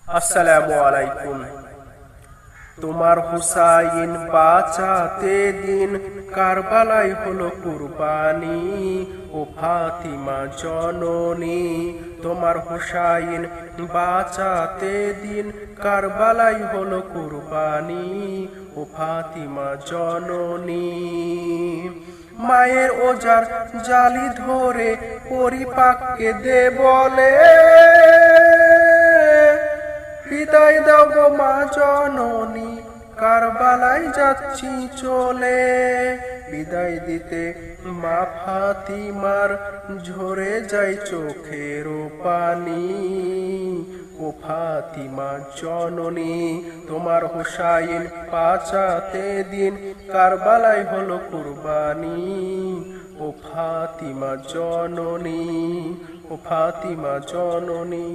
আসসালামু আলাইকুম। তোমার হুসাইন বাঁচাতে দিন কারবালায় হলো কুরবানি, ও ফাতিমা জননী। তোমার হুসাইন বাঁচাতে দিন কারবালায় হলো কুরবানি, ও ফাতিমা জননী। মায়ের ওজার জালি ধরে পরিপাককে দে বলে, বিদায় দাও গো মা জননী, কারবালায় যাচ্ছি চলে। বিদায় দিতে মা ফাতিমার ঝরে যায় চোখের পানি, ও ফাতিমা জননী। তোমার হুসাইন বাঁচাতে দিন কারবালায় হলো কুরবানি, ও ফাতিমা জননী, ও ফাতিমা জননী।